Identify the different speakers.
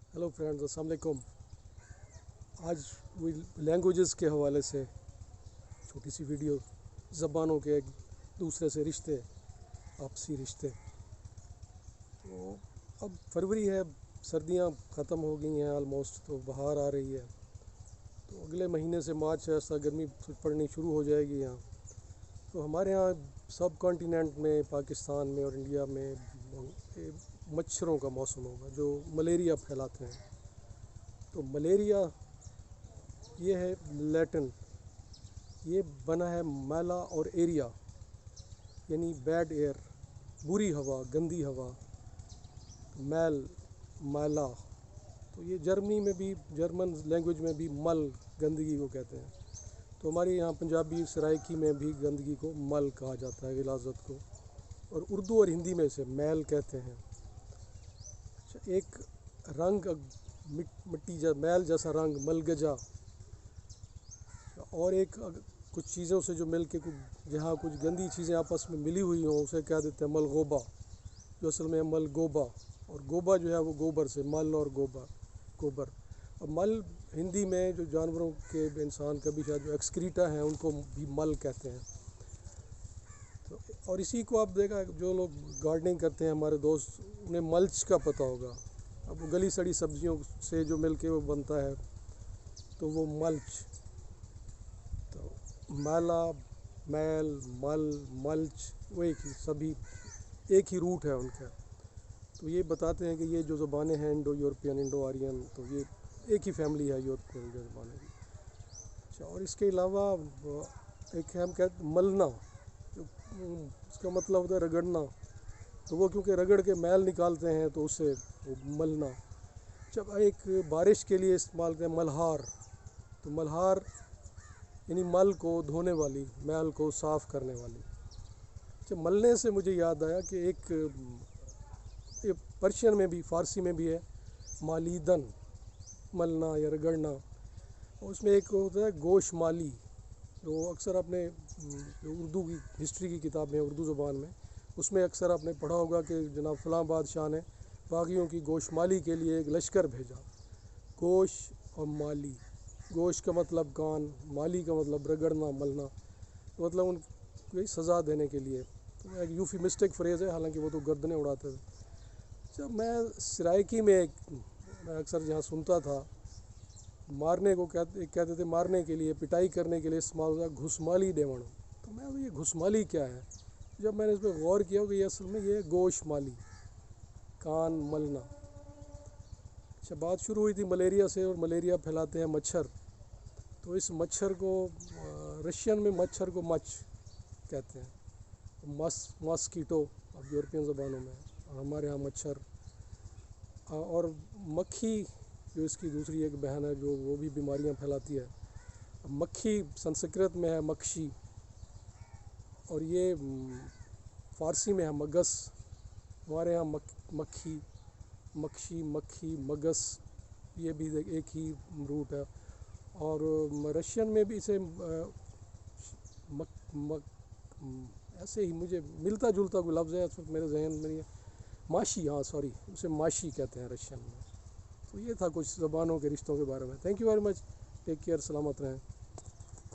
Speaker 1: Hello friends, अस्सलाम वालेकुम। आज लैंग्वेजेस के हवाले से छोटी सी वीडियो, ज़बानों के एक दूसरे से रिश्ते, आपसी रिश्ते। तो अब फरवरी है, सर्दियां ख़त्म हो गई हैं आलमोस्ट, तो बहार आ रही है। तो अगले महीने से मार्च ऐसा गर्मी पड़नी शुरू हो जाएगी यहाँ। तो हमारे यहाँ सब कॉन्टिनेंट में, पाकिस्तान में और इंडिया में मच्छरों का मौसम होगा जो मलेरिया फैलाते हैं। तो मलेरिया ये है लैटिन, ये बना है मैला और एरिया, यानी बैड एयर, बुरी हवा, गंदी हवा, मैल, मैला। तो ये जर्मनी में भी, जर्मन लैंग्वेज में भी मल, गंदगी को कहते हैं। तो हमारे यहाँ पंजाबी सराइकी में भी गंदगी को मल कहा जाता है, गिलाज़त को, और उर्दू और हिंदी में इसे मैल कहते हैं। एक रंग, मिट्टी मैल जैसा रंग, मलगजा, और एक कुछ चीज़ों से जो मिल के जहाँ कुछ गंदी चीज़ें आपस में मिली हुई हों उसे कह देते हैं मलगोबा, जो असल में है मलगोबा। और गोबा जो है वो गोबर से, मल और गोबर। और मल हिंदी में जो जानवरों के, इंसान का भी शायद जो एक्सक्रीटा हैं उनको भी मल कहते हैं। तो और इसी को आप देखा, जो लोग गार्डनिंग करते हैं हमारे दोस्त, उन्हें मल्च का पता होगा। अब वो गली सड़ी सब्जियों से जो मिल के वो बनता है तो वो मल्च। तो मैला, मैल, मल, मल्च, वो सभी एक ही रूट है उनका। तो ये बताते हैं कि ये जो ज़बानें हैं इंडो यूरोपियन, इंडो आर्यन, तो ये एक ही फैमिली है यूरोपियन ज़बानें की। अच्छा, और इसके अलावा एक है, हम कहते मलना, जो उसका मतलब होता है रगड़ना। तो वो क्योंकि रगड़ के मैल निकालते हैं तो उससे वो मलना। जब एक बारिश के लिए इस्तेमाल करें मल्हार, तो मल्हार यानी मल को धोने वाली, मैल को साफ़ करने वाली। जब मलने से मुझे याद आया कि एक पर्शियन में भी, फ़ारसी में भी है मालीदन, मलना या रगड़ना। और उसमें एक होता है गोश माली, जो अक्सर आपने जो उर्दू की हिस्ट्री की किताब में, उर्दू ज़बान में, उसमें अक्सर आपने पढ़ा होगा कि जनाब फ़लाँ बादशाह ने बागियों की गोश माली के लिए एक लश्कर भेजा। गोश और माली, गोश का मतलब कान, माली का मतलब रगड़ना, मलना, तो मतलब उनको सज़ा देने के लिए। तो एक यूफिमिस्टिक फ्रेज़ है, हालांकि वो तो गर्दनें उड़ाते थे। जब मैं सराइकी में मैं अक्सर जहाँ सुनता था, मारने को कहते थे, मारने के लिए, पिटाई करने के लिए इस्तेमाल होता घुसमाली डेवण। तो मैं ये घुसमाली क्या है, जब मैंने इस पर गौर किया कि ये असल में ये गोश माली, कान मलना। अच्छा, बात शुरू हुई थी मलेरिया से, और मलेरिया फैलाते हैं मच्छर। तो इस मच्छर को रशियन में मच्छर को मच कहते हैं, मॉस्कीटो अब यूरोपियन ज़बानों में, और हमारे यहाँ मच्छर। और मक्खी जो इसकी दूसरी एक बहन है, जो वो भी बीमारियां फैलाती है। मक्खी संस्कृत में है मक्शी, और ये फ़ारसी में है मगस। हमारे यहाँ मक्खी, मक्शी, मक्खी, मगस, ये भी एक ही रूट है। और रशियन में भी इसे मक, मक, ऐसे ही मुझे मिलता जुलता कोई लफ्ज़ है इस वक्त मेरे जहन में नहीं है। माशी, हाँ सॉरी, उसे माशी कहते हैं रशियन में। तो ये था कुछ ज़बानों के रिश्तों के बारे में। Thank you very much, take care, सलामत रहें।